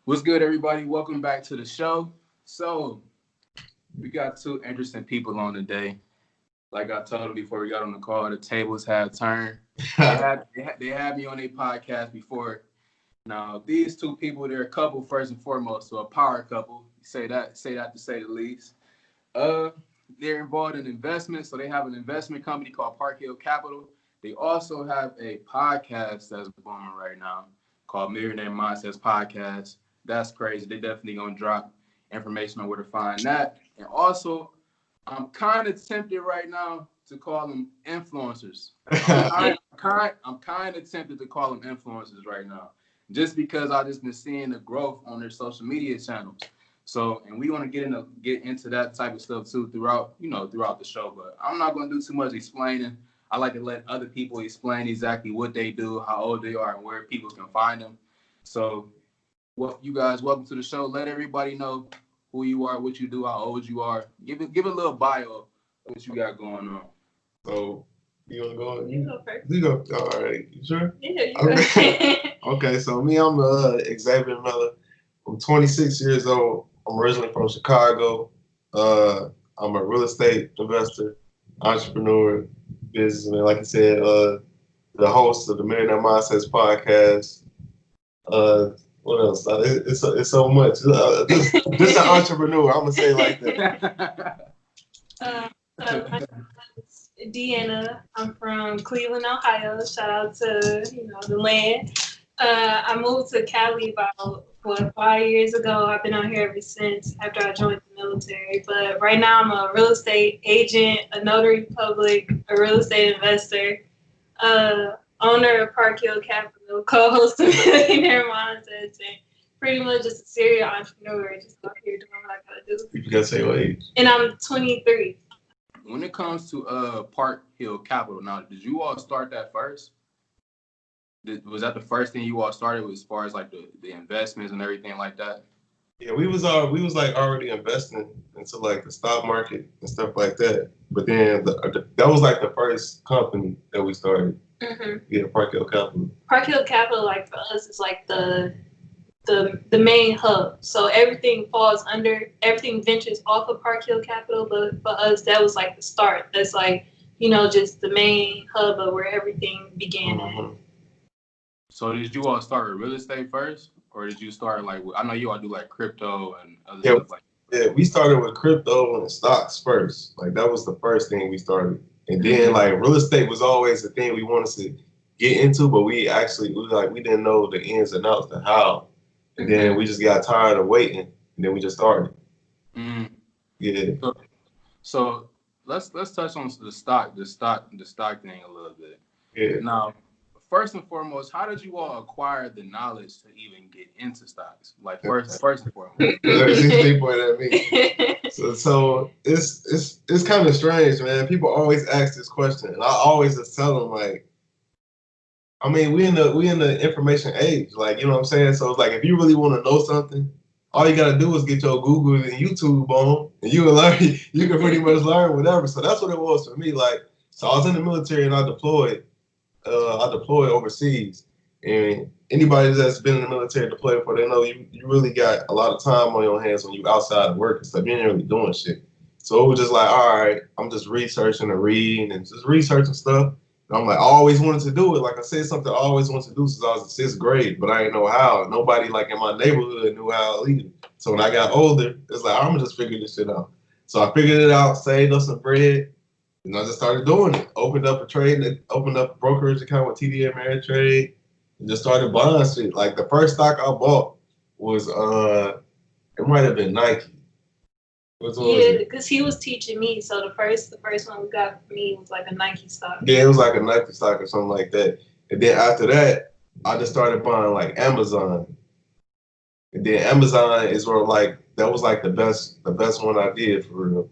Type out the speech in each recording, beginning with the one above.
What's good, everybody? Welcome back to the show. So, we got two interesting people on today. Like I told them before we got on the call, the tables have turned. They had me on their podcast before. Now, these two people, they're a couple first and foremost, so a power couple. Say that to say the least. They're involved in investments, so they have an investment company called Park Hill Capital. They also have a podcast that's booming right now called Millionaire Mindset Podcast. That's crazy. They definitely gonna drop information on where to find that. And also, I'm kind of tempted right now to call them influencers. I'm kind of tempted to call them influencers right now, just because I just been seeing the growth on their social media channels. So, and we want to get into that type of stuff too throughout the show. But I'm not gonna do too much explaining. I like to let other people explain exactly what they do, how old they are, and where people can find them. So, well, you guys, welcome to the show. Let everybody know who you are, what you do, how old you are. Give a little bio of what you got going on. So, you want to go? You go first. You go. All right. You sure? Yeah, you go. Okay, so me, I'm Xavier Miller. I'm 26 years old. I'm originally from Chicago. I'm a real estate investor, entrepreneur, businessman. Like I said, the host of the Millionaire Mindset Podcast. What else? It's so much. Just an entrepreneur. I'm gonna say it like that. My name is Deanna. I'm from Cleveland, Ohio. Shout out to the land. I moved to Cali about 5 years ago. I've been out here ever since after I joined the military. But right now I'm a real estate agent, a notary public, a real estate investor, owner of Park Hill Capital, co-host of Millionaire Mindsets, and pretty much just a serial entrepreneur, just out here doing what I gotta do. You gotta say your age. And I'm 23. When it comes to Park Hill Capital, now, did you all start that first? Was that the first thing you all started with, as far as like the investments and everything like that? Yeah, we was like already investing into like the stock market and stuff like that. But then that was like the first company that we started. Mm-hmm. Yeah, Park Hill Capital. Park Hill Capital, like for us, is like the main hub. So everything ventures off of Park Hill Capital. But for us, that was like the start. That's like just the main hub of where everything began at. So did you all start with real estate first, or did you start like, I know you all do like crypto and other stuff like that? Yeah, we started with crypto and stocks first. Like that was the first thing we started. And then like real estate was always the thing we wanted to get into, but we didn't know the ins and outs, the how. And then we just got tired of waiting, and then we just started. Mm-hmm. Yeah. So let's touch on the stock thing a little bit. Yeah. Now, first and foremost, how did you all acquire the knowledge to even get into stocks? Like first and foremost. These people at me. So it's kind of strange, man. People always ask this question, and I always just tell them like, I mean, we in the information age, like, you know what I'm saying? So it's like, if you really want to know something, all you got to do is get your Google and YouTube on, and you can learn, you can pretty much learn whatever. So that's what it was for me. Like, so I was in the military and I deployed overseas, and anybody that's been in the military deployed before, they know you really got a lot of time on your hands when you outside of work and stuff. You ain't really doing shit. So it was just like, all right, I'm just researching and reading and just researching stuff. And I'm like, I always wanted to do it. Like I said, something I always wanted to do since I was in 6th grade, but I didn't know how. Nobody like in my neighborhood knew how either. So when I got older, it's like, I'm gonna just figure this shit out. So I figured it out, saved up some bread, and I just started doing it. Opened up a brokerage account with TD Ameritrade, and just started buying shit. Like the first stock I bought was it might have been Nike. Yeah, because he was teaching me. So the first one we got for me was like a Nike stock. Yeah, it was like a Nike stock or something like that. And then after that, I just started buying like Amazon. And then Amazon is where like that was like the best one I did for real.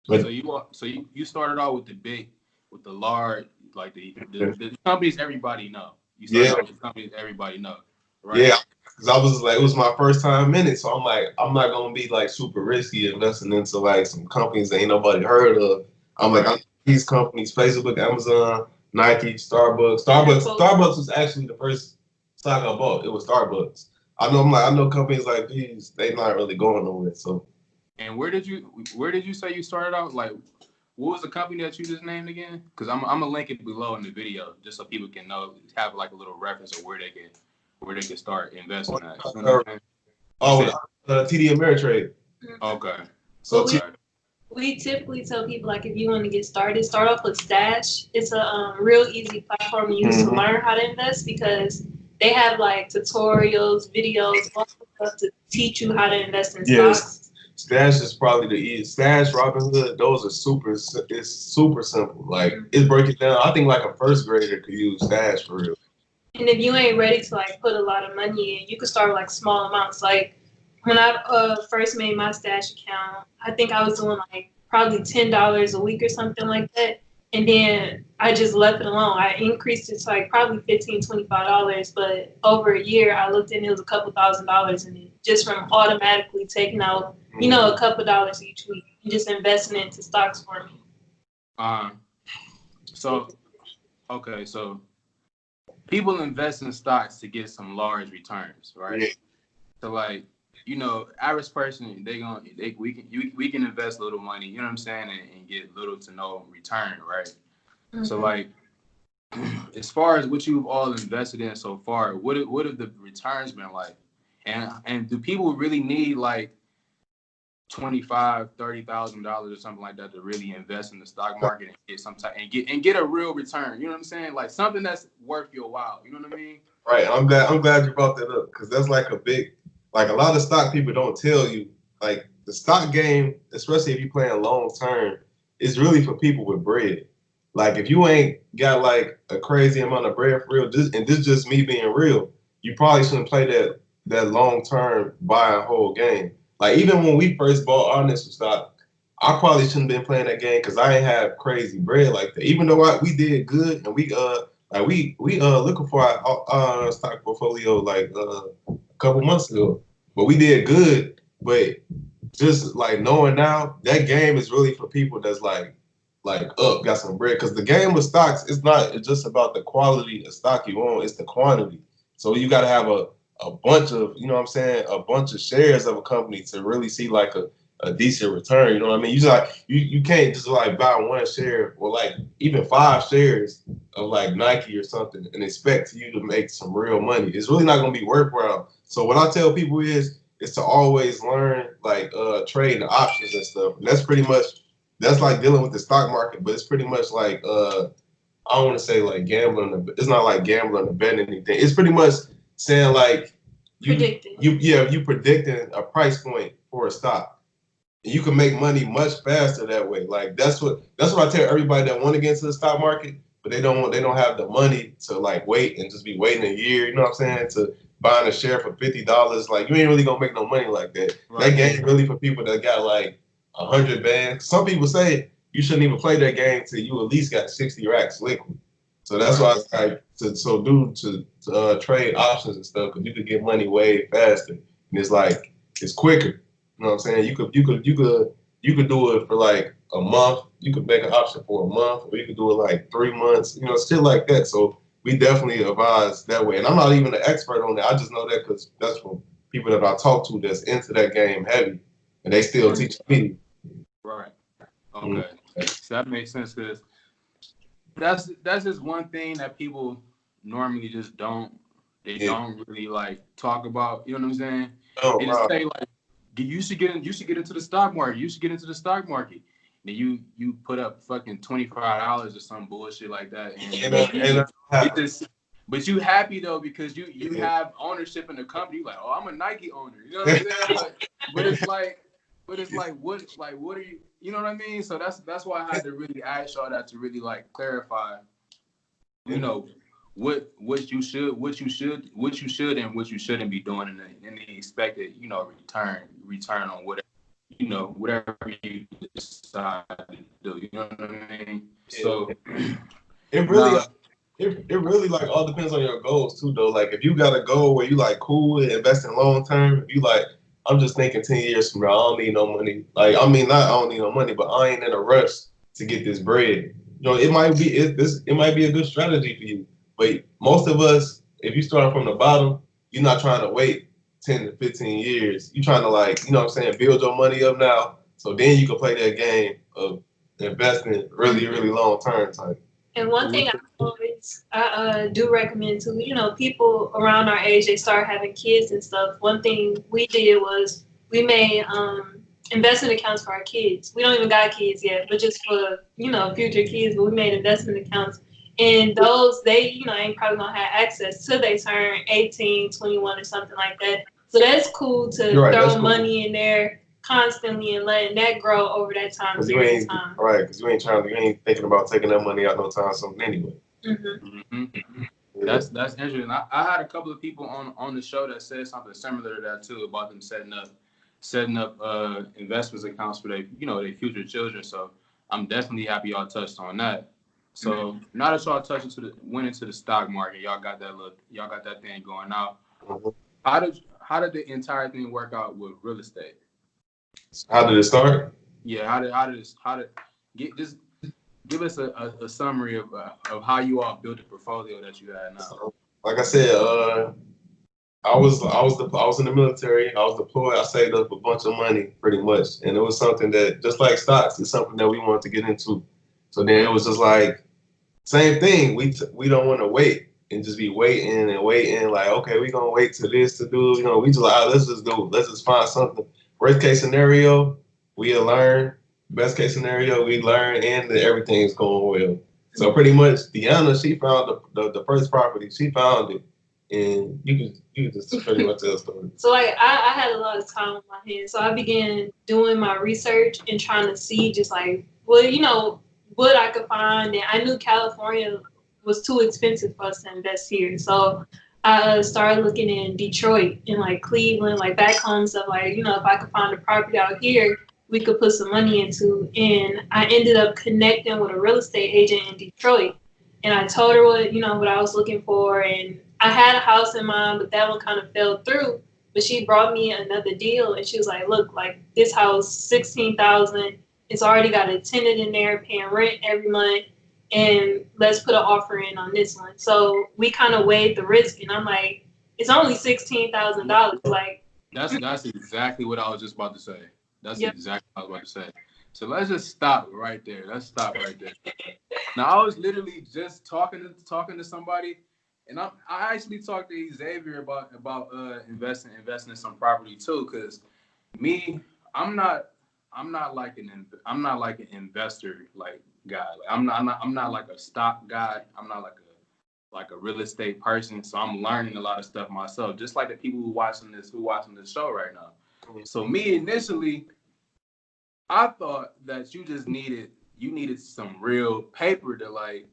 But so you started out with the large, like the companies everybody know. You started out with the companies everybody know, right? Yeah, because I was like, it was my first time in it, so I'm like, I'm not gonna be like super risky investing into like some companies that ain't nobody heard of. I'm like, I'm these companies: Facebook, Amazon, Nike, Starbucks. Starbucks was actually the first stock I bought. It was Starbucks. I know companies like these, they not really going nowhere. So. And where did you say you started out? Like, what was the company that you just named again? Because I'm gonna link it below in the video just so people can know, have like a little reference of where they can start investing at. You know what I'm TD Ameritrade. Okay. So we typically tell people, like, if you want to get started, start off with Stash. It's a real easy platform to use to learn how to invest, because they have like tutorials, videos, all stuff to teach you how to invest in stocks. Stash is probably the easiest. Stash, Robinhood, those are it's super simple. Like, it breaks it down. I think like a first grader could use Stash for real. And if you ain't ready to like put a lot of money in, you could start with like small amounts. Like, when I first made my Stash account, I think I was doing like probably $10 a week or something like that. And then I just left it alone. I increased it to like probably $15, $25. But over a year, I looked and it was a couple $1,000s in it, just from automatically taking out, a couple dollars each week and just investing into stocks for me. So people invest in stocks to get some large returns, right? Yeah. So like, average person, we can invest little money, you know what I'm saying, and get little to no return, right? Mm-hmm. So like, as far as what you've all invested in so far, what have the returns been like? And do people really need like $25,000-$30,000 or something like that to really invest in the stock market and get a real return? You know what I'm saying? Like something that's worth your while. You know what I mean? Right. I'm glad you brought that up, because that's like a lot of stock people don't tell you. Like, the stock game, especially if you're playing long term, is really for people with bread. Like, if you ain't got like a crazy amount of bread for real, and this is just me being real, you probably shouldn't play that long term buy and hold game. Like, even when we first bought our initial stock, I probably shouldn't have been playing that game because I ain't have crazy bread like that. Even though we did good, and we looking for our stock portfolio like a couple months ago, but we did good. But just like knowing now, that game is really for people that's like got some bread, because the game with stocks, it's just about the quality of stock you own, it's the quantity. So you got to have a bunch of, you know what I'm saying, a bunch of shares of a company to really see like a decent return. You know what I mean? You can't just like buy one share or like even 5 shares of like Nike or something and expect you to make some real money. It's really not gonna be worthwhile. So what I tell people is to always learn like trading options and stuff. And that's like dealing with the stock market, but it's pretty much like I don't want to say like gambling. It's not like gambling or betting anything. It's pretty much saying like you predicting a price point for a stock. You can make money much faster that way. Like that's what I tell everybody that want to get into the stock market, but they don't have the money to like wait and just be waiting a year. You know what I'm saying? To buying a share for $50, like you ain't really gonna make no money like that. Right. That game really for people that got like 100 bands. Some people say you shouldn't even play that game till you at least got 60 racks liquid. So that's why it's like to trade options and stuff, because you could get money way faster, and it's quicker. You know what I'm saying? You could do it for like a month. You could make an option for a month, or you could do it like 3 months. You know, still like that. So we definitely advise that way. And I'm not even an expert on that. I just know that because that's from people that I talk to that's into that game heavy, and they still teach me. Right. Okay. Mm-hmm. So that makes sense, because that's just one thing that people normally just don't really like talk about. You know what I'm saying? They just say like, you should get into the stock market. You should get into the stock market. And you put up fucking $25 or some bullshit like that. But you happy though, because you have ownership in the company. You're like, oh, I'm a Nike owner. You know what I'm saying? But it's like what are you? You know what I mean? So that's why I had to really ask y'all that, to really like clarify, you know, what you should and what you shouldn't be doing in the expected, you know, return on whatever you decide to do. You know what I mean? So it really like all depends on your goals too, though. Like if you got a goal where you like cool with investing long term, if you like, I'm just thinking 10 years from now, I don't need no money. Like, I mean, not I don't need no money, but I ain't in a rush to get this bread. You know, it might be a good strategy for you. But most of us, if you start from the bottom, you're not trying to wait 10 to 15 years. You trying to like, you know what I'm saying, build your money up now. So then you can play that game of investing really, really long term type. And one thing I do recommend to, people around our age, they start having kids and stuff. One thing we did was we made investment accounts for our kids. We don't even got kids yet, but just for, future kids, but we made investment accounts. And those, they, ain't probably gonna have access till they turn 18, 21 or something like that. So that's cool to throw money in there constantly and letting that grow over that time period of time. Right, because you ain't thinking about taking that money out no time soon anyway. Mm-hmm. Yeah. That's interesting. I had a couple of people on the show that said something similar to that too, about them setting up investments accounts for their future children. So I'm definitely happy y'all touched on that. So now that y'all went into the stock market, y'all got that thing going out. Mm-hmm. How did the entire thing work out with real estate? How did it start? Yeah, just give us a summary of how you all built the portfolio that you had now. So, like I said, I was in the military. I was deployed. I saved up a bunch of money, pretty much, and it was something that, just like stocks, it's something that we wanted to get into. So then it was just like same thing. We don't want to wait and just be waiting. Like, okay, we gonna wait till this to do. We just like, let's just do. Let's just find something. Worst case scenario, we'll learn. Best case scenario, we learn, and everything's going well. So pretty much, Deanna, she found the first property. She found it, and you can just pretty much tell the story. So like, I had a lot of time on my hands, so I began doing my research and trying to see just like, what I could find. And I knew California was too expensive for us to invest here, so I started looking in Detroit and like Cleveland, like back home stuff. Like, if I could find a property out here, we could put some money into. And I ended up connecting with a real estate agent in Detroit. And I told her what I was looking for. And I had a house in mind, but that one kind of fell through. But she brought me another deal, and she was like, look, like this house, $16,000. It's already got a tenant in there paying rent every month. And let's put an offer in on this one. So we kind of weighed the risk, and I'm like, it's only $16,000. Like, that's exactly what I was just about to say. That's exactly what I was about to say. So let's just stop right there. Now I was literally just talking to somebody, and I actually talked to Xavier about investing in some property too, because me, I'm not like an investor like guy. Like, I'm not like a stock guy. I'm not like a real estate person. So I'm learning a lot of stuff myself, just like the people who watching this show right now. So me initially, I thought that you just needed some real paper to like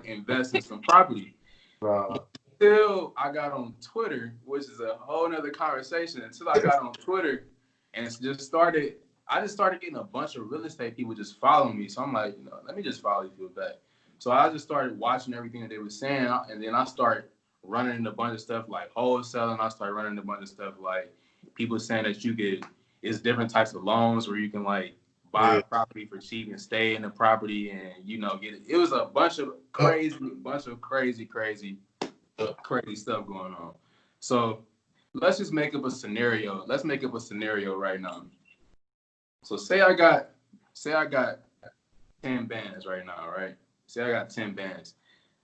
invest in some property. Until I got on Twitter, which is a whole nother conversation. Until I got on Twitter and I just started getting a bunch of real estate people just following me. So I'm like, let me just follow you back. So I just started watching everything that they were saying, and then I started running into a bunch of stuff like wholesaling. I started running into a bunch of stuff like people saying that it's different types of loans where you can like buy a property for cheap and stay in the property and get it. It was a bunch of crazy stuff going on. So let's just make up a scenario. Let's make up a scenario right now. So say I got 10 bands right now, right? Say I got 10 bands.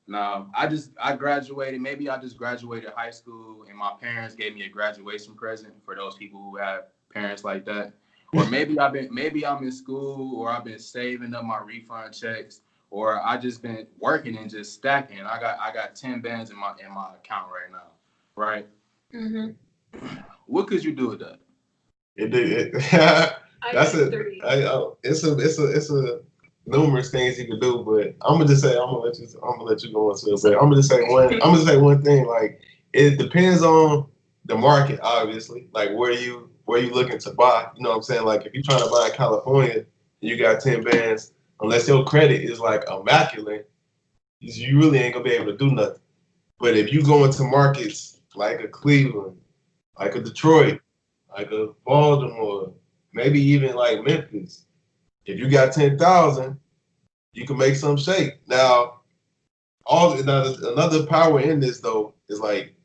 Now I graduated. Maybe I just graduated high school, and my parents gave me a graduation present for those people who have parents like that. Or maybe I'm in school, or I've been saving up my refund checks, or I just been working and just stacking. I got 10 bands in my account right now, right? Mm-hmm. What could you do with that? It's a numerous things you can do, but I'm gonna let you go into it. But I'm gonna just say one thing. Like, it depends on the market, obviously. Like where you looking to buy. You know what I'm saying? Like if you're trying to buy in California and you got 10 bands, unless your credit is like immaculate, you really ain't gonna be able to do nothing. But if you go into markets like a Cleveland, like a Detroit, like a Baltimore, maybe even like Memphis, if you got 10,000, you can make some shake. Now, another power in this though is like,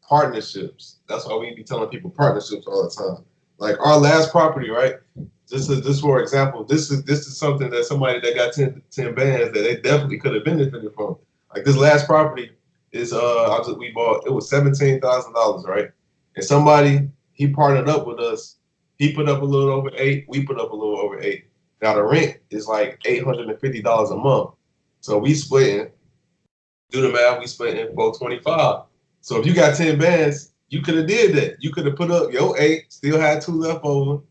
partnerships. That's why we be telling people partnerships all the time. Like our last property, right? This for example, this is something that somebody that got 10 bands that they definitely could have benefited from. Like this last property is we bought, it was $17,000, right? And somebody, he partnered up with us. He put up a little over 8, we put up a little over 8. Now the rent is like $850 a month. So we splitting, do the math, we splitting $425. So if you got 10 bands, you could have did that. You could have put up your 8, still had 2 left over,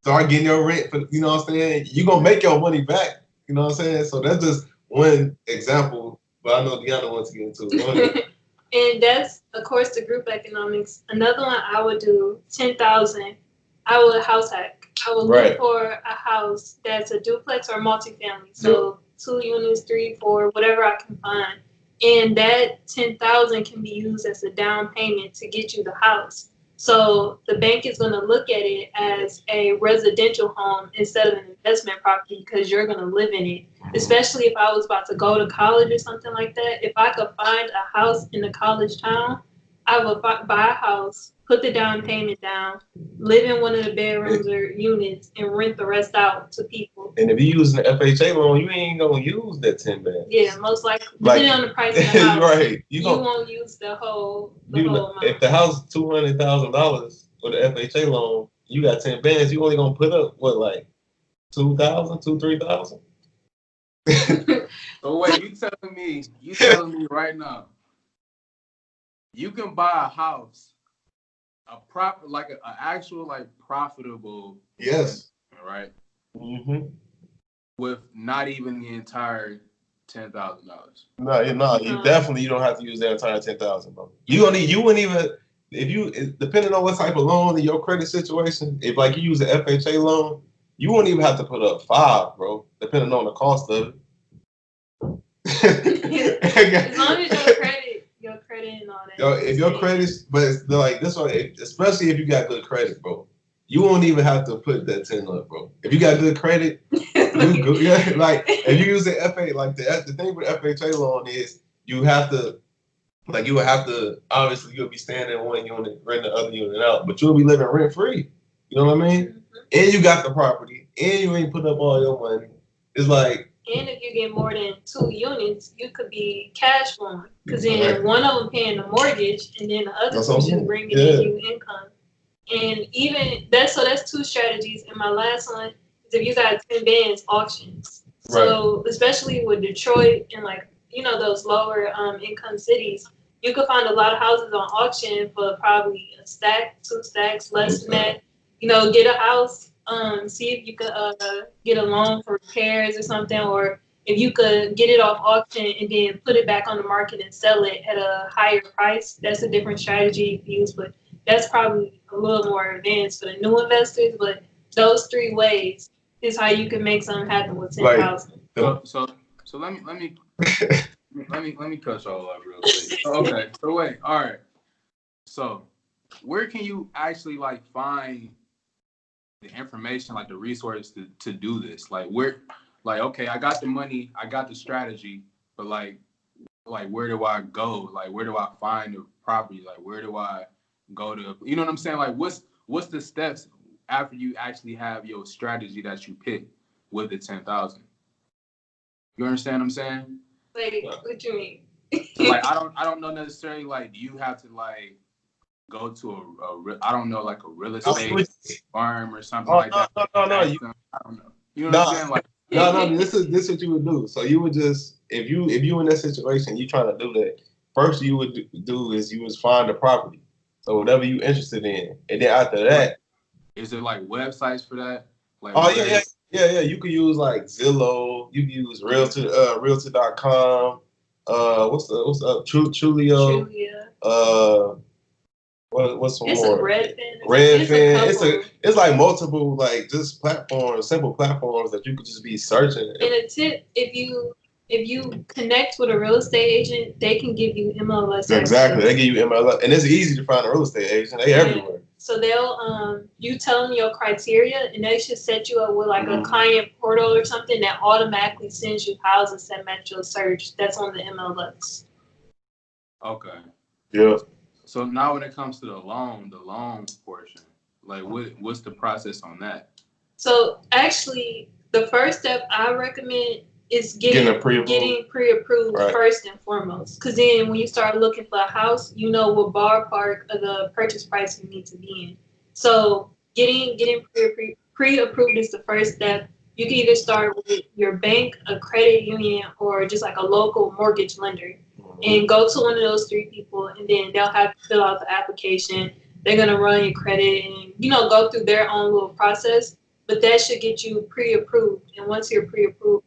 start getting your rent for, you know what I'm saying? You're gonna make your money back. You know what I'm saying? So that's just one example, but I know Deanna wants to get into it. And that's, of course, the group economics. Another one I would do, 10,000. I would house hack. I would look for a house that's a duplex or multifamily. So 2 units, 3, 4, whatever I can find. And that 10,000 can be used as a down payment to get you the house. So the bank is going to look at it as a residential home instead of an investment property because you're going to live in it. Especially if I was about to go to college or something like that. If I could find a house in a college town, I would buy a house, put the down payment down, live in one of the bedrooms or units, and rent the rest out to people. And if you're using the FHA loan, you ain't going to use that 10 bands. Yeah, most likely. Depending on the price of the house, right. You won't use the whole amount. If the house is $200,000 with the FHA loan, you got 10 bands, you only going to put up, what, like 2,000, 3,000? So wait, you telling me right now, you can buy a house, an actual like profitable, yes, right? Mm-hmm. With not even the entire $10,000. No, you definitely you don't have to use that entire 10,000, bro. You wouldn't even depending on what type of loan in your credit situation. If like you use an FHA loan, you wouldn't even have to put up 5, bro. Depending on the cost of it. As long as your credit and all that. If your credit's, but it's like this one, especially if you got good credit, bro, you won't even have to put that 10 up, bro. If you got good credit, you go, yeah, like if you use the FHA, like the thing with FHA loan is you would have to obviously you'll be staying in one unit, rent the other unit out, but you'll be living rent free. You know what I mean? Mm-hmm. And you got the property, and you ain't put up all your money. It's like. And if you get more than 2 units, you could be cash flowing. Because then one of them paying the mortgage, and then the other two just bringing in you income. And even that's 2 strategies. And my last one is if you got 10 bands, auctions. So especially with Detroit and those lower income cities, you could find a lot of houses on auction for probably a stack, 2 stacks, less than that. Get a house. See if you could get a loan for repairs or something, or if you could get it off auction and then put it back on the market and sell it at a higher price. That's a different strategy you can use, but that's probably a little more advanced for the new investors. But those 3 ways is how you can make something happen with 10,000. So let me cut y'all off real quick. Okay, so wait, all right. So where can you actually find the information, the resources to do this? Okay, I got the money, I got the strategy, but where do I go? Where do I find the property? Where do I go to? You know what I'm saying? What's the steps after you actually have your strategy that you pick with the 10,000? You understand what I'm saying? What you mean? I don't know necessarily. Do you have to go to a real estate firm or something like that? No. I don't know. You know what I'm saying? No. This is what you would do. So you would just if you in that situation, you trying to do that. First, you would do is you would find a property. So whatever you interested in, and then after that, is there websites for that? Yeah. You could use Zillow. You can use Realtor.com. What's up? Trulio. What's some more? Redfin. It's multiple just platforms, simple platforms that you could just be searching. And a tip: if you connect with a real estate agent, they can give you MLS. Exactly, they give you MLS, and it's easy to find a real estate agent. They everywhere. So they'll you tell them your criteria, and they should set you up with a client portal or something that automatically sends you houses that match your search. That's on the MLS. Okay. Yeah. So now when it comes to the loan portion, like what's the process on that? So actually, the first step I recommend is getting pre-approved right. first and foremost. Because then when you start looking for a house, you know what ballpark of the purchase price you need to be in. So getting pre-approved is the first step. You can either start with your bank, a credit union, or just like a local mortgage lender. And go to one of those three people, and then they'll have to fill out the application. They're going to run your credit and, go through their own little process. But that should get you pre-approved. And once you're pre-approved,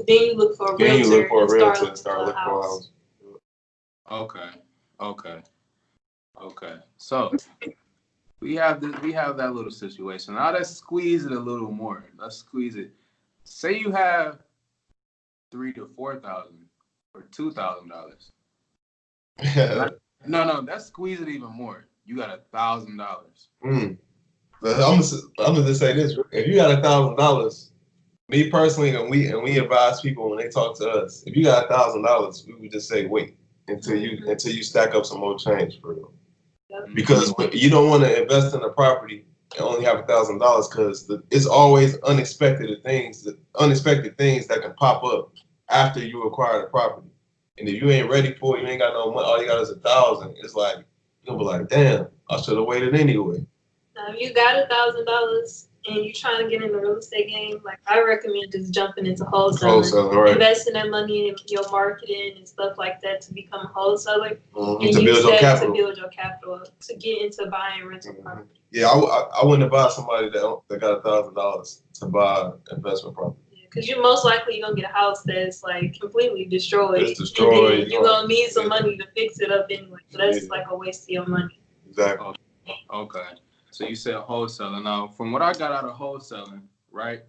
then you look for a realtor and start looking for a house. Okay. So we have that little situation. Now let's squeeze it a little more. Let's squeeze it. Say you have $3,000 to $4,000 or $2,000. No, let's squeeze it even more. You got $1,000. I'm gonna just say this: if you got $1,000, me personally, and we advise people when they talk to us, if you got $1,000, we would just say wait until you stack up some more change for real. Because you don't want to invest in a property and only have $1,000 because it's always unexpected things that can pop up after you acquire the property. And if you ain't ready for it, you ain't got no money. All you got is $1,000. It's like you'll be like, damn, I should have waited anyway. Now, if you got $1,000 and you're trying to get in the real estate game, like I recommend just jumping into wholesaling, right. Investing that money in your marketing and stuff like that to become a wholesaler, and to use that to build your capital to get into buying rental property. Yeah, I wouldn't advise somebody that got $1,000 to buy investment property. Because you're most likely gonna get a house that's like completely destroyed. It's destroyed. And then you're gonna need some money to fix it up anyway. So that's like a waste of your money. Exactly. Okay. So you said wholesaling. Now, from what I got out of wholesaling, right?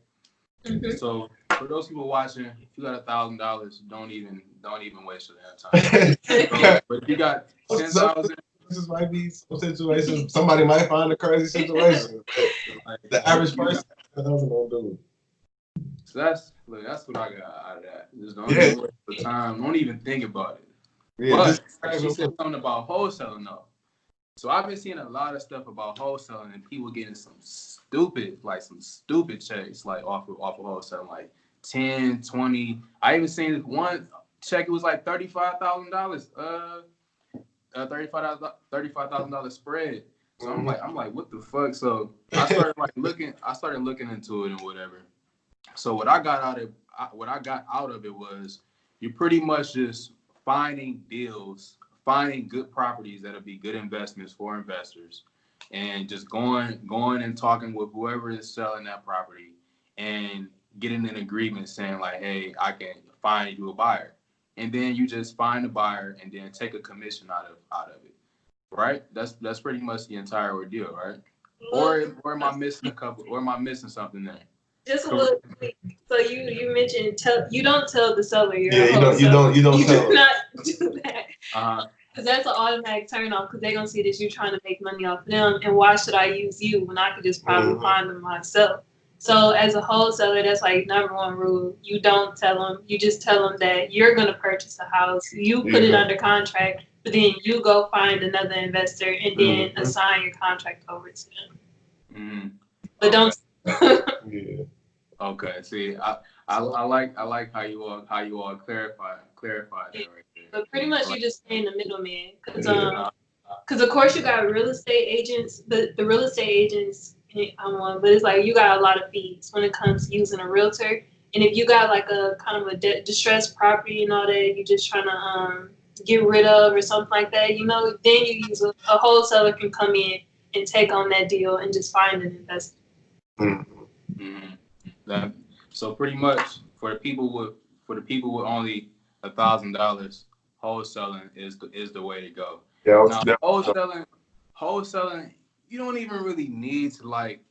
Mm-hmm. So for those people watching, if you got $1,000, don't even waste your damn time. But if you got 10,000, this might be some situations. Somebody might find a crazy situation. The average person doesn't do it. So that's what I got out of that. Just don't even waste the time. Don't even think about it. Yeah, but she said something about wholesaling though. So I've been seeing a lot of stuff about wholesaling and people getting some stupid checks like off of wholesaling, like 10, 20. I even seen this one check, it was like $35,000. $35,000 spread. So I'm like, what the fuck? So I started looking into it and whatever. So what I got out of it was you're pretty much just finding deals, finding good properties that'll be good investments for investors, and just going and talking with whoever is selling that property and getting an agreement saying like, hey, I can find you a buyer. And then you just find a buyer and then take a commission out of it. Right? That's pretty much the entire ordeal, right? Or am I missing something there? Just a little quick. So you mentioned you don't tell the seller you're a wholesaler. You don't tell them. Do not do that. Because that's an automatic turn off because they're going to see that you're trying to make money off of them. And why should I use you when I could just probably find them myself? So as a wholesaler, that's like number one rule. You don't tell them. You just tell them that you're going to purchase a house. You put it under contract, but then you go find another investor and then assign your contract over to them. But don't. Okay. See, I like how you all clarify that right there. But pretty much you just stay in the middleman because of course you got real estate agents, but the real estate agents. But it's like you got a lot of fees when it comes to using a realtor. And if you got like a kind of a distressed property and all that, you're just trying to get rid of or something like that, then you use a wholesaler can come in and take on that deal and just find an investor. So pretty much for the people with only $1,000, wholesaling is the way to go. Yeah, now, wholesaling. You don't even really need to like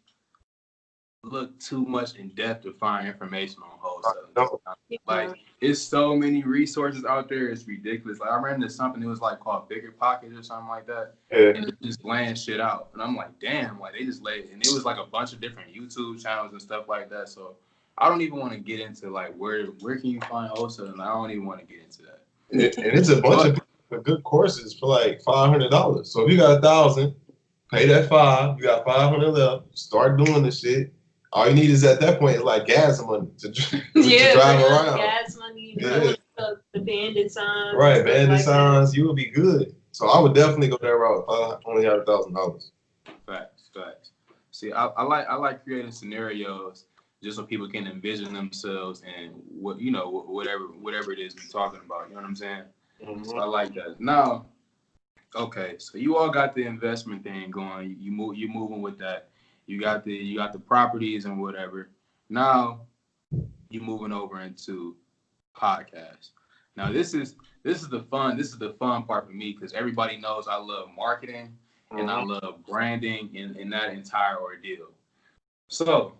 look too much in depth to find information on wholesaling. Like it's so many resources out there, it's ridiculous. Like I ran into something that was like called Bigger Pockets or something like that. And it just laying shit out. And I'm like, damn, like they just laid it. And it was like a bunch of different YouTube channels and stuff like that. So I don't even want to get into like where can you find wholesaling. I don't even want to get into that. And it's a bunch of a good course is for like $500. So if you got 1,000, pay that $5. You got 500 left. Start doing the shit. All you need is at that point is like gas money to drive around. Gas money, the bandit signs. Right, bandit signs. You will be good. So I would definitely go that route if I only had $1,000. Facts. See, I like creating scenarios just so people can envision themselves and whatever it is we're talking about. You know what I'm saying? Mm-hmm. So I like that. Now, okay, so you all got the investment thing going. You're moving with that. You got the properties and whatever. Now you're moving over into podcasts. Now this is the fun part for me because everybody knows I love marketing and I love branding in that entire ordeal. So,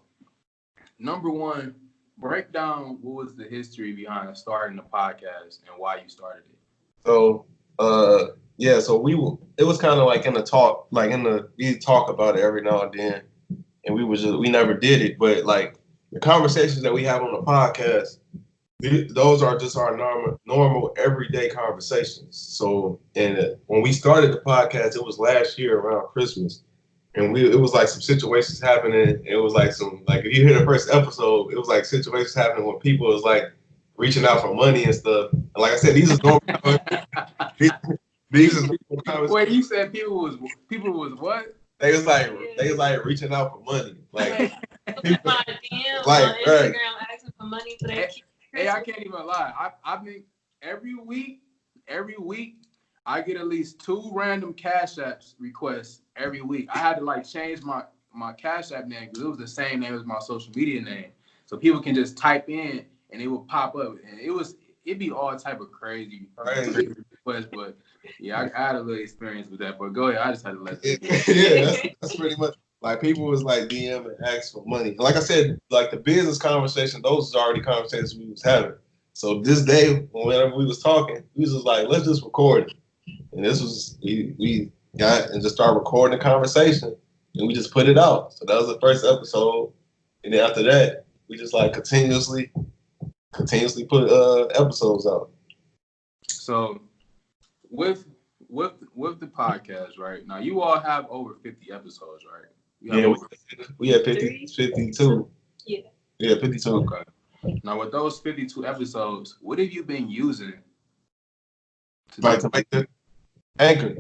number one, break down what was the history behind starting the podcast and why you started it. So, it was kind of like in the talk, we talk about it every now and then, and we never did it, but like the conversations that we have on the podcast, those are just our normal everyday conversations. So, and when we started the podcast, it was last year around Christmas, and it was like some situations happening. It was like if you hear the first episode, it was like situations happening when people was like reaching out for money and stuff. And like I said, these are normal. These are normal conversations. Wait, you said people was what? They was like reaching out for money, like people, on Instagram asking for money for their kids. Hey, I can't even lie. I mean, every week, I get at least 2 random Cash Apps requests every week. I had to like change my Cash App name because it was the same name as my social media name, so people can just type in and it would pop up, and it'd be all type of crazy requests. But yeah, I had a little experience with that. But go ahead, I just had to let you. Yeah, that's pretty much. Like people was like DM and ask for money. Like I said, like the business conversation, those was already conversations we was having. So this day, whenever we was talking, we was just like, let's just record it. And this was we got and just started recording the conversation, and we just put it out. So that was the first episode, and then after that, we just like continuously put episodes out. So with the podcast, right now, you all have over 50 episodes, right? We have 52. Yeah. Yeah, 52. Okay. Now, with those 52 episodes, what have you been using to make the Anchor?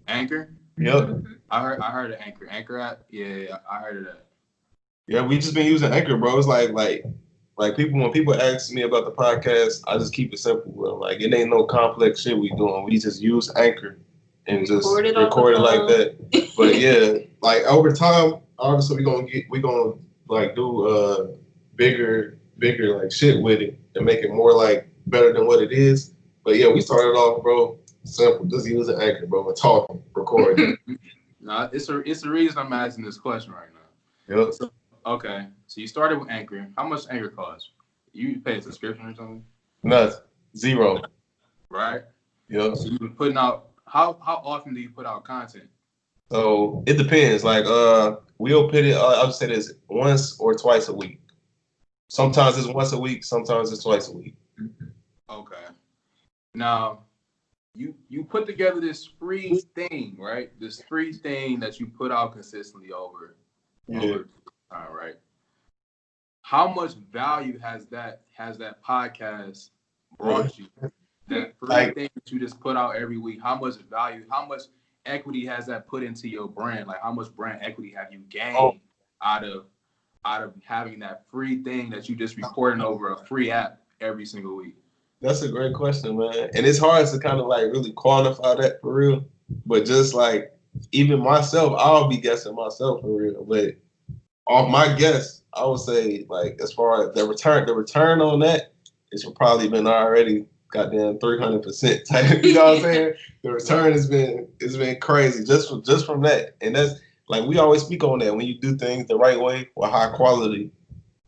Anchor? Yep. I heard of Anchor. Anchor app? Yeah, I heard of that. Yeah, we just been using Anchor, bro. It's like people, when people ask me about the podcast, I just keep it simple, bro. Like it ain't no complex shit we doing. We just use Anchor and just record it like that. But yeah, like over time, obviously we gonna like do bigger like shit with it and make it more like better than what it is. But yeah, we started off, bro, simple, just using Anchor, bro, and talking, recording. No, it's a reason I'm asking this question right now. Yep. Okay, so you started with Anchor. How much Anchor costs? You pay a subscription or something? Nothing. Zero. Right? Yep. So you've been putting out, how often do you put out content? So it depends. Like we'll put it, I'll just say this, once or twice a week. Sometimes it's once a week, sometimes it's twice a week. Okay. Now, you put together this free thing, right? This free thing that you put out consistently over time, right? How much value has that podcast brought you? That free thing that you just put out every week, how much value, how much equity has that put into your brand? Like how much brand equity have you gained out of having that free thing that you just recording over a free app every single week? That's a great question, man. And it's hard to kind of like really quantify that for real. But just like even myself, I'll be guessing myself for real. But off my guess, I would say like as far as the return on that, it's probably been already goddamn 300% type. You know what I'm saying? The return has been crazy just from that. And that's like we always speak on that. When you do things the right way with high quality,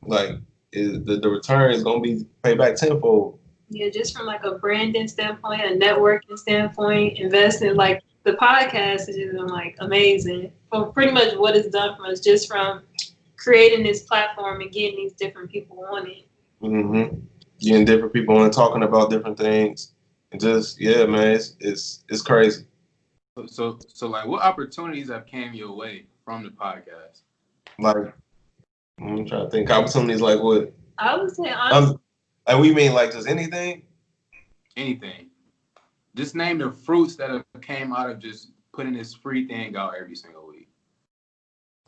like the return is gonna be paid back tenfold. Yeah, just from like a branding standpoint, a networking standpoint, investing, like the podcast has just been like amazing for pretty much what it's done for us, just from creating this platform and getting these different people on it. Mm-hmm. Getting different people on, talking about different things. And just man, it's crazy. So like, what opportunities have came your way from the podcast? Like, I'm trying to think opportunities like what? I would say honestly, and we mean like just anything. Anything. Just name the fruits that have came out of just putting this free thing out every single week.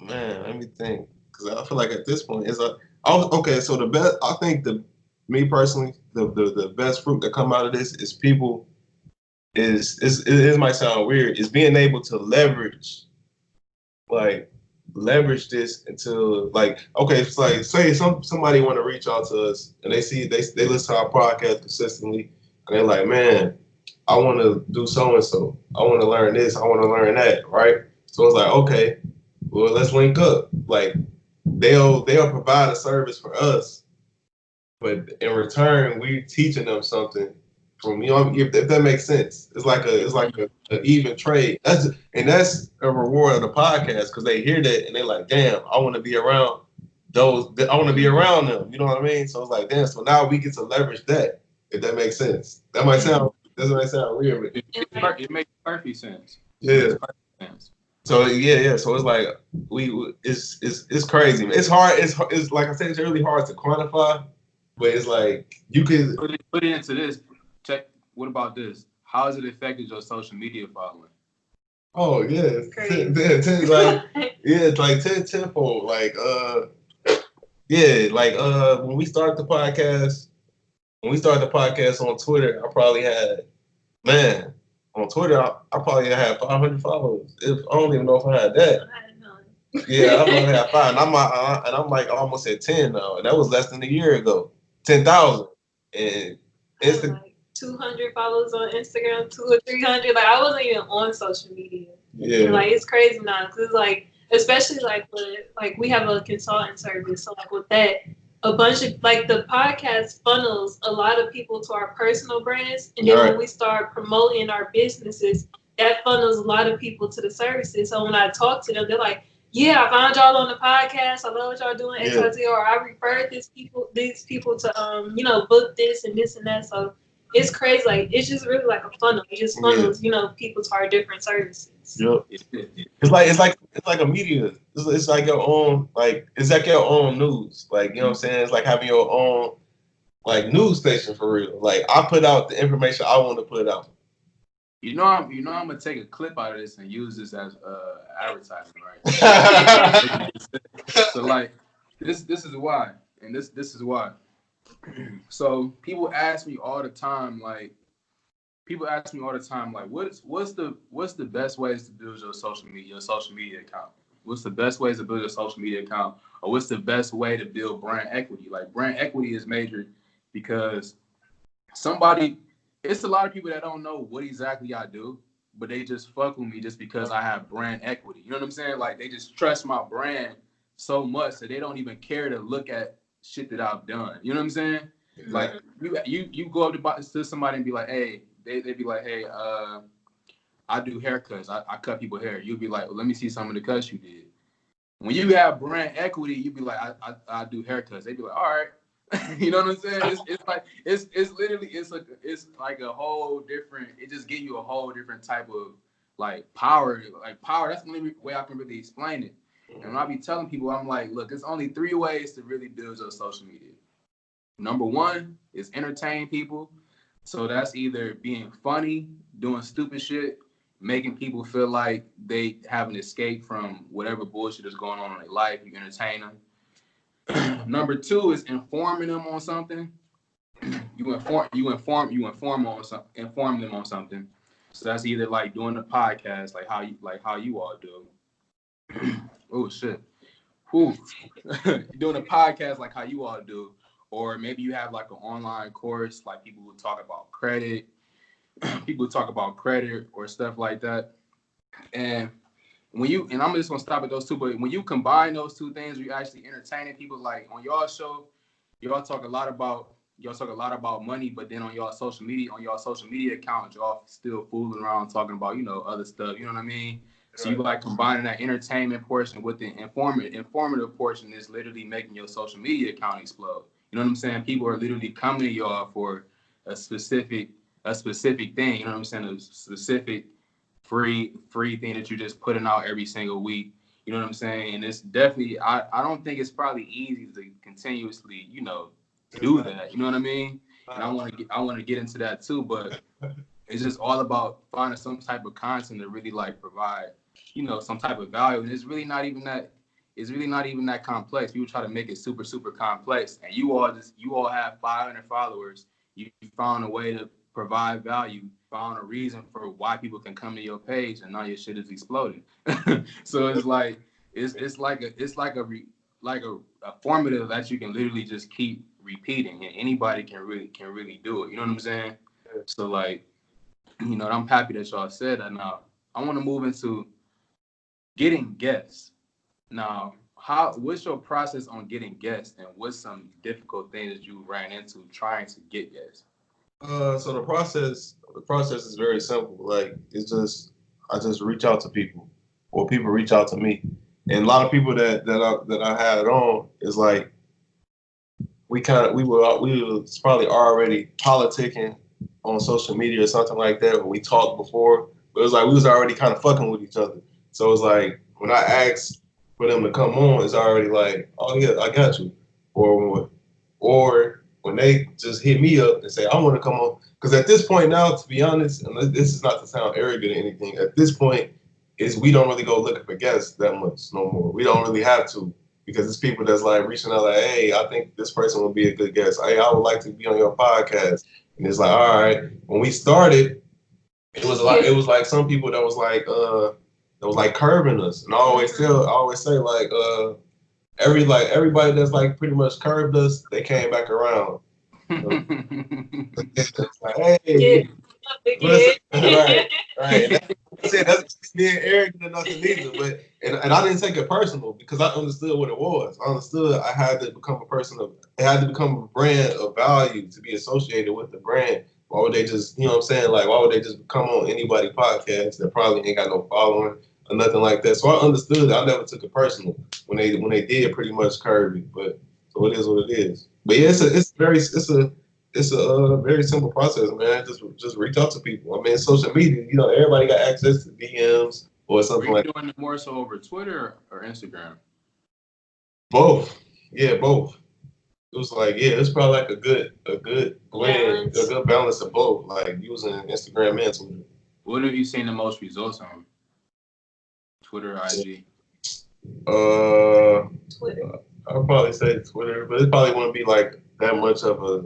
Man, let me think, because I feel like at this point okay. So the best, I think me personally, the best fruit that come out of this is people it might sound weird, is being able to leverage this until like, okay, it's like say somebody want to reach out to us and they listen to our podcast consistently and they're like, man, I want to do so and so, I want to learn this, I want to learn that, right? So it's like, okay, well, let's link up. Like they'll provide a service for us, but in return, we teaching them something from, if that makes sense. It's like an even trade. That's a reward of the podcast, because they hear that and they're like, damn, I want to be around those. I want to be around them. You know what I mean? So it's like, damn. So now we get to leverage that. If that makes sense. That might sound weird, but it makes perfect sense. Yeah. So So it's like it's crazy. It's hard. It's like I said, it's really hard to quantify. But it's like you could put it into this. Check. What about this? How has it affected your social media following? Oh yeah, it's like tenfold. Like when we started the podcast on Twitter, I probably had on Twitter I probably had 500 followers. I don't even know if I had that. Yeah, I probably had 5, and I'm like almost at 10 now, and that was less than a year ago. 10,000, and like 200 followers on Instagram, 200 or 300. Like I wasn't even on social media. Yeah, and, like it's crazy now because like especially like we have a consulting service, so like with that, a bunch of like the podcast funnels a lot of people to our personal brands, and then when we start promoting our businesses, that funnels a lot of people to the services. So when I talk to them, they're like, yeah, I found y'all on the podcast. I love what y'all doing, XYZ, or I referred these people to book this and this and that. So it's crazy. Like it's just really like a funnel. It just funnels, people to our different services. Yep. It's like a media. It's like your own, it's like your own news. Like, you know what I'm saying? It's like having your own like news station for real. Like I put out the information I want to put out. I'm gonna take a clip out of this and use this as advertising, right? So like this is why, and this is why. So people ask me all the time, like what's the best ways to build your social media account? What's the best ways to build your social media account? Or what's the best way to build brand equity? Like brand equity is major because it's a lot of people that don't know what exactly I do, but they just fuck with me just because I have brand equity. You know what I'm saying? Like they just trust my brand so much that they don't even care to look at shit that I've done. You know what I'm saying? Mm-hmm. Like you go up to somebody and be like, hey, they'd be like, hey, I do haircuts. I cut people hair. You'd be like, well, let me see some of the cuts you did. When you have brand equity, you'd be like, I do haircuts. They'd be like, all right. You know what I'm saying? It's literally it's like a whole different. It just gives you a whole different type of like power. Like power. That's the only way I can really explain it. And when I be telling people, I'm like, look, there's only 3 ways to really build your social media. Number 1 is entertain people. So that's either being funny, doing stupid shit, making people feel like they have an escape from whatever bullshit is going on in their life. You entertain them. Number 2 is informing them on something. You inform them on something. So that's either like doing a podcast, like how you all do. Oh shit. Doing a podcast like how you all do, or maybe you have like an online course, like people who talk about credit, or stuff like that. And I'm just gonna stop at those 2, but when you combine those 2 things, you actually entertaining people. Like on y'all show, y'all talk a lot about money, but then on y'all social media account, y'all still fooling around talking about other stuff. You know what I mean? So you like combining that entertainment portion with the informative portion is literally making your social media account explode. You know what I'm saying? People are literally coming to y'all for a specific a specific thing. You know what I'm saying? A specific free thing that you're just putting out every single week. You know what I'm saying? And it's definitely, I don't think it's probably easy to continuously, you know, do that. You know what I mean? And I want to get into that too, but it's just all about finding some type of content to really like provide, you know, some type of value. And it's really not even that complex. People try to make it super, super complex. And you all have 500 followers. You found a way to provide value, found a reason for why people can come to your page, and now your shit is exploding. So it's like a formative that you can literally just keep repeating, and anybody can really do it. You know what I'm saying? So like, you know, I'm happy that y'all said that. Now I want to move into getting guests. Now, what's your process on getting guests, and what's some difficult things that you ran into trying to get guests? So the process is very simple. Like, I just reach out to people, or people reach out to me. And a lot of people that I had on is like, we was probably already politicking on social media or something like that, or we talked before, but it was like we was already kind of fucking with each other. So it's like when I asked for them to come on, it's already like, oh yeah, I got you. Or when they just hit me up and say, I want to come on. Because at this point now, to be honest, and this is not to sound arrogant or anything, at this point, we don't really go looking for guests that much no more. We don't really have to, because it's people that's like reaching out like, hey, I think this person would be a good guest. Hey, I would like to be on your podcast. And it's like, all right. When we started, it was like some people that was like curbing us. And I always say like everybody that's like pretty much curbed us, they came back around. It's like, hey, right. That's being arrogant or nothing either. But and I didn't take it personal, because I understood what it was. I understood I had to become a brand of value to be associated with the brand. Why would they just, you know what I'm saying? Like, why would they just come on anybody podcast that probably ain't got no following or nothing like that? So I understood. I never took it personal when they did pretty much curve me. But so it is what it is. But yeah, it's a very simple process, man. Just reach out to people. I mean, social media, you know, everybody got access to DMs or something like that. Are you doing it more so over Twitter or Instagram? Both. Yeah, both. It was like, yeah, it's probably like a good blend, a good balance of both, like using Instagram and Twitter. What have you seen the most results on? Twitter or IG? Twitter. I'll probably say Twitter, but it probably wouldn't be like that much of a.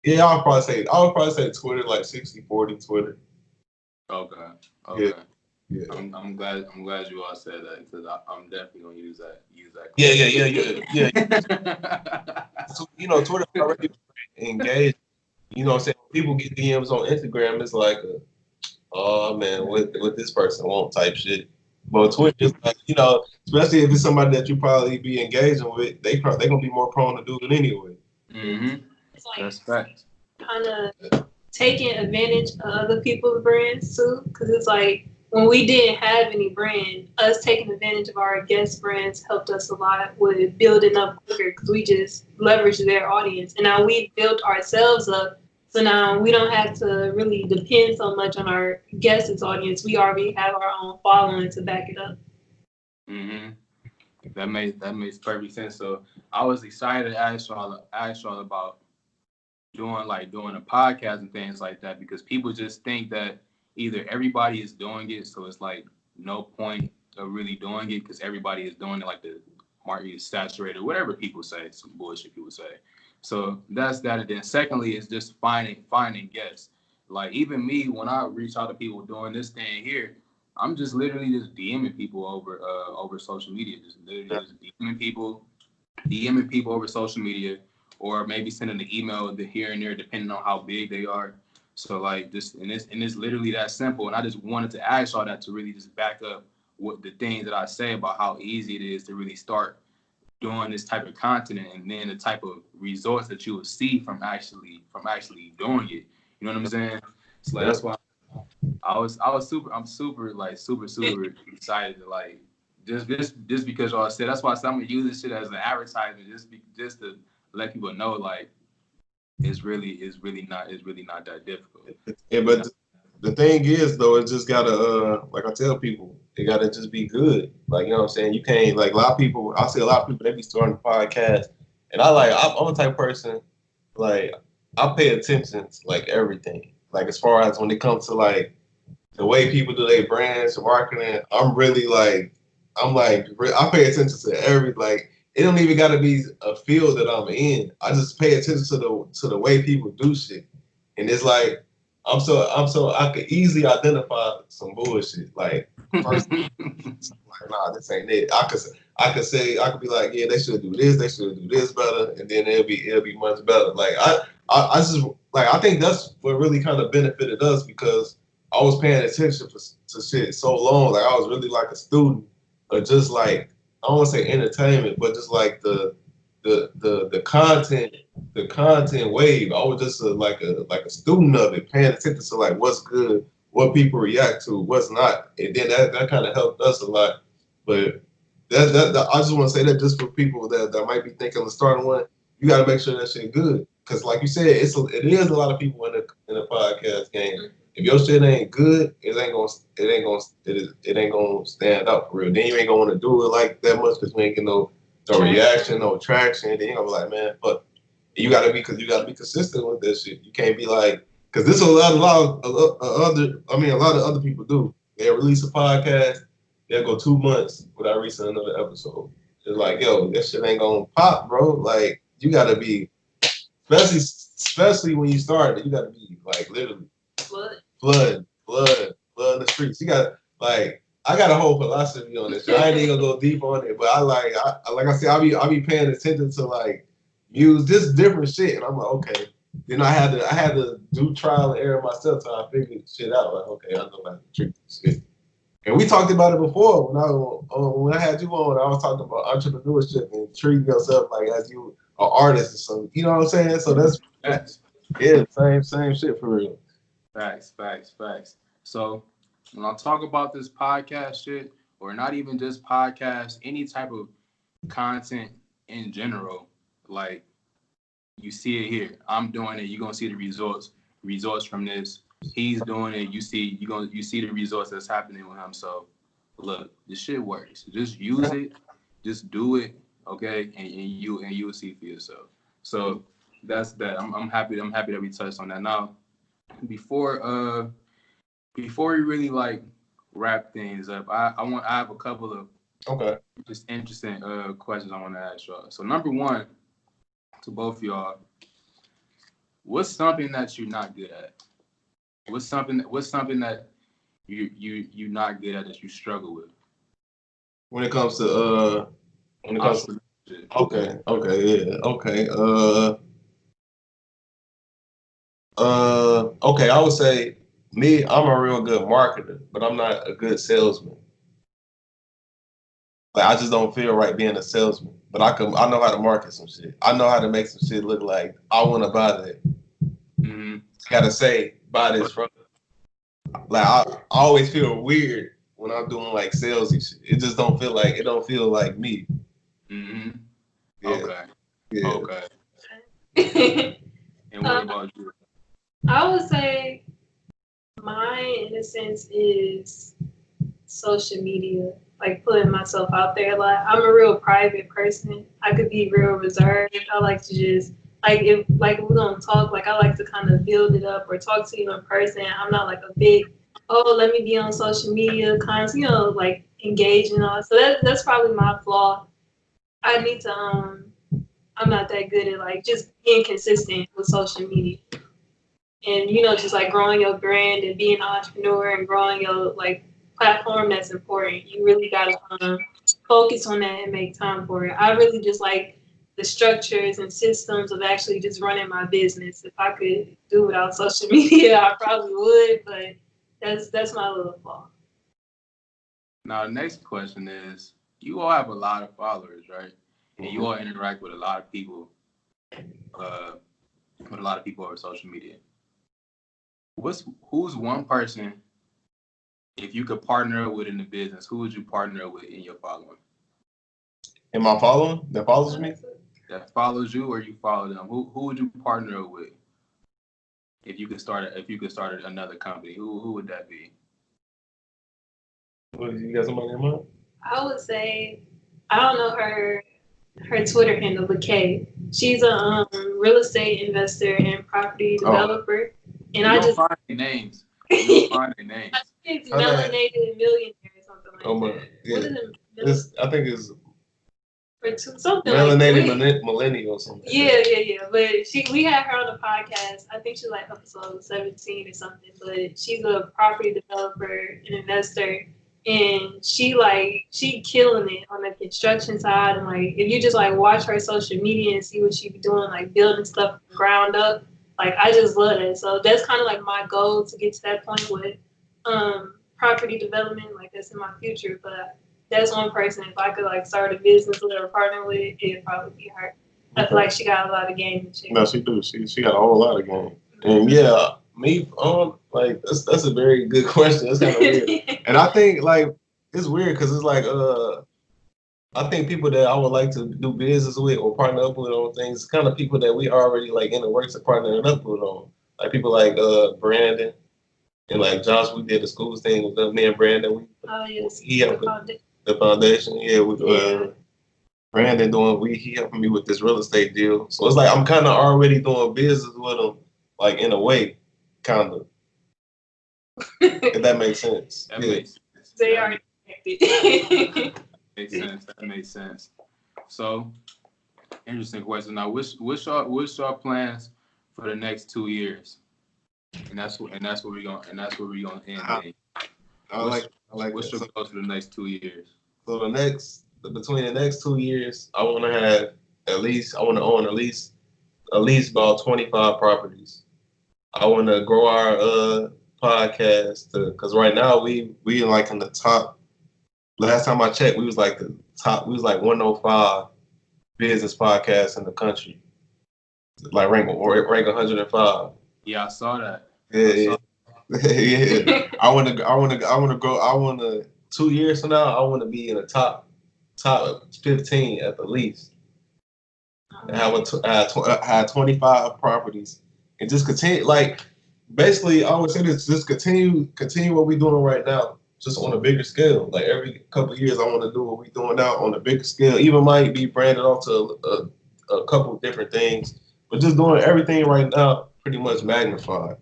Yeah, I would probably say Twitter, like 60-40 Twitter. Okay. Yeah. I'm glad you all said that, because I'm definitely gonna use that. Yeah. So, you know, Twitter already engaged. You know what I'm saying? When people get DMs on Instagram, it's like, oh man, what this person want type shit. But Twitter is like, you know, especially if it's somebody that you probably be engaging with, they gonna be more prone to do it anyway. Mm-hmm. It's like, that's facts. Kind of taking advantage of other people's brands too, because it's like when we didn't have any brand, us taking advantage of our guest brands helped us a lot with building up quicker, because we just leveraged their audience, and now we built ourselves up. So now we don't have to really depend so much on our guests' audience. We already have our own following to back it up. Mm-hmm. That makes perfect sense. So I was excited to ask y'all about doing a podcast and things like that, because people just think that either everybody is doing it, so it's like no point of really doing it because everybody is doing it, like the market is saturated, whatever people say, some bullshit people say. So that's that. And then secondly is just finding guests. Like even me, when I reach out to people doing this thing here, I'm just literally just DMing people over social media. Just literally just DMing people over social media, or maybe sending an email here and there, depending on how big they are. So like this, and it's literally that simple. And I just wanted to ask y'all that to really just back up what the things that I say about how easy it is to really start doing this type of content, and then the type of results that you will see from actually doing it. You know what I'm saying? So like, that's why I'm super excited to like just because y'all said. That's why I'm gonna use this shit as an advertisement, just to let people know, like, it's really not that difficult. Yeah, but the thing is though, it just gotta like I tell people, it gotta just be good. Like, you know what I'm saying? You can't, like, a lot of people, I see a lot of people, they be starting podcasts, and I'm a type of person, like, I pay attention to like everything. Like, as far as when it comes to like the way people do their brands, marketing, I pay attention to every, like, it don't even gotta be a field that I'm in. I just pay attention to the way people do shit. And it's like I could easily identify some bullshit. Like, first, like, nah, this ain't it. I could be like, yeah, they should do this better, and then it'll be much better. Like, I just, like, I think that's what really kind of benefited us, because I was paying attention to shit so long. Like, I was really like a student of just, like, I don't want to say entertainment, but just like the content wave. I was just like a student of it, paying attention to like what's good, what people react to, what's not, and then that kind of helped us a lot. But that I just want to say that just for people that might be thinking of starting one, you got to make sure that shit good, because like you said, it is a lot of people in the podcast game. If your shit ain't good, it ain't gonna stand out for real. Then you ain't gonna want to do it like that much, because we ain't get no reaction, no traction. Then you gonna be like, man, fuck. You gotta be consistent with that shit. You can't be like, because this is a lot of other people do. They release a podcast, they'll go 2 months without releasing another episode. It's like, yo, that shit ain't gonna pop, bro. Like, you gotta be, especially when you start, you gotta be like literally flood in the streets. You got, like, I got a whole philosophy on this. I ain't even gonna go deep on it, but like I said, I be paying attention to like use this different shit, and I'm like, okay. Then I had to do trial and error myself till I figured shit out. Like, okay, I know how to trick this shit. And we talked about it before when I had you on. I was talking about entrepreneurship and treating yourself like as you an artist or something. You know what I'm saying? So that's yeah, same shit for real. Facts. So when I talk about this podcast shit, or not even just podcast, any type of content in general, like, you see it here. I'm doing it. You're gonna see the results from this. He's doing it. You see the results that's happening with him. So look, this shit works. Just use it. Just do it. Okay, and you will see for yourself. So that's that. I'm happy that we touched on that. Now, before we really like wrap things up, I have a couple of just interesting questions I want to ask y'all. So number one, to both of y'all, what's something that you're not good at? What's something that you're not good at, that you struggle with? When it comes to okay, I would say me, I'm a real good marketer, but I'm not a good salesman. Like, I just don't feel right being a salesman. But I know how to market some shit. I know how to make some shit look like I want to buy that. Mm-hmm. Gotta say, buy this from. Like, I always feel weird when I'm doing like salesy shit. It just don't feel like me. Mm-hmm. Yeah. Okay. Yeah. Okay. And what about you? I would say mine, in a sense, is social media. Like, putting myself out there. Like, I'm a real private person. I could be real reserved. I like to just, if we're gonna talk, like, I like to kind of build it up or talk to you in person. I'm not like a big, let me be on social media, like, engaging all. So that's probably my flaw. I need to I'm not that good at like just being consistent with social media. And just like growing your brand and being an entrepreneur and growing your like platform, that's important. You really gotta focus on that and make time for it. I really just like the structures and systems of actually just running my business. If I could do without social media, I probably would, but that's my little flaw. Now, the next question is, you all have a lot of followers, right? And you all interact with a lot of people, over social media. Who's one person, if you could partner with in the business, who would you partner with in your following? In my following that follows me? that follows you or you follow them? Who would you partner with if you could start another company? Who would that be? What, you got somebody in mind? I would say, I don't know her Twitter handle, but Kay. She's a real estate investor and property developer. And you don't find their names. You don't find their names. I think it's Melanated Millionaire or something like that. Yeah. What is it? I think it's something Melanated like Millennial or something. Yeah. But we had her on the podcast. I think she's like episode 17 or something. But she's a property developer and investor. And she killing it on the construction side. And like, if you just like watch her social media and see what she be doing, like building stuff from ground up, like I just love it. So that's kind of like my goal to get to that point with property development. Like that's in my future. But that's one person. If I could like start a business with or partner with, it'd probably be her. I feel like she got a lot of game. No, she do. She got a whole lot of game. And yeah. Me, like that's a very good question. It's kind of weird, and I think like it's weird because it's like I think people that I would like to do business with or partner up with on things, kind of people that we already like in the works of partnering up with on, like people like Brandon and like Josh. We did the schools thing with me and Brandon. He helped the foundation. Yeah, with Brandon he helping me with this real estate deal. So it's like I'm kind of already doing business with him, like in a way. Kind of. If that makes sense. Makes sense. They are connected. That makes sense. So, interesting question. Now, what's your plans for the next 2 years? And that's where we're gonna end. I like. What's your goals for the next 2 years? So between the next 2 years, I want to own at least about 25 properties. I want to grow our podcast because right now we like in the top. Last time I checked, we was like the top. We was like 105 business podcasts in the country. Like rank 105. Yeah, I saw that. Yeah. I want to grow. I want to 2 years from now. I want to be in the top 15 at the least. And have 25 properties. And just continue, like, basically, I would say this: just continue what we're doing right now, just on a bigger scale. Like every couple of years, I want to do what we're doing now on a bigger scale. Even might be branded off to a couple of different things, but just doing everything right now, pretty much magnified.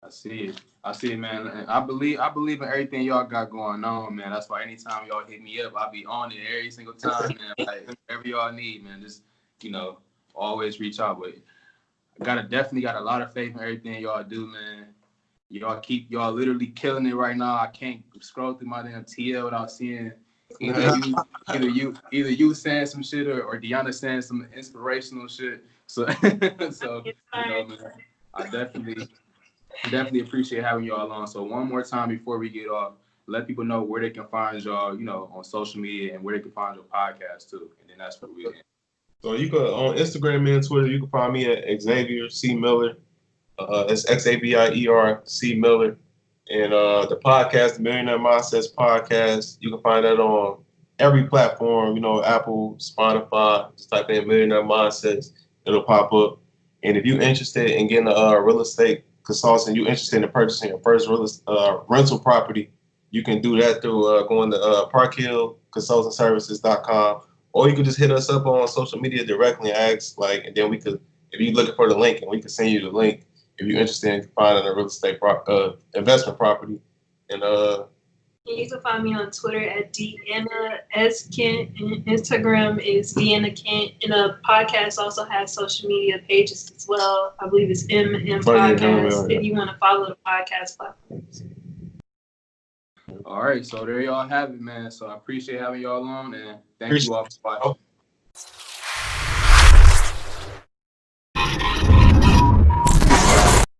I see it, man. And I believe in everything y'all got going on, man. That's why anytime y'all hit me up, I'll be on it every single time, man. Like whatever y'all need, man. Just always reach out with it. Definitely got a lot of faith in everything y'all do, man. Y'all literally killing it right now. I can't scroll through my damn TL without seeing either you saying some shit or Deanna saying some inspirational shit. So man, I definitely appreciate having y'all on. So one more time before we get off, let people know where they can find y'all, on social media and where they can find your podcast too. And then that's where we end. So you can on Instagram and Twitter, you can find me at Xavier C. Miller. It's Xavier C. Miller. And the podcast, the Millionaire Mindsets Podcast, you can find that on every platform, Apple, Spotify. Just type in Millionaire Mindsets, it'll pop up. And if you're interested in getting a real estate consultant, you're interested in purchasing your first rental property, you can do that through going to parkhillconsultantservices.com. Or you can just hit us up on social media directly and ask, and then we could, if you're looking for the link, and we can send you the link if you're interested in finding a real estate investment property. And you can find me on Twitter at Deanna S. Kent, and Instagram is Deanna Kent. And the podcast also has social media pages as well. I believe it's MM Podcast if you want to follow the podcast platforms. All right, so there y'all have it, man. So I appreciate having y'all on, and thank you all for watching.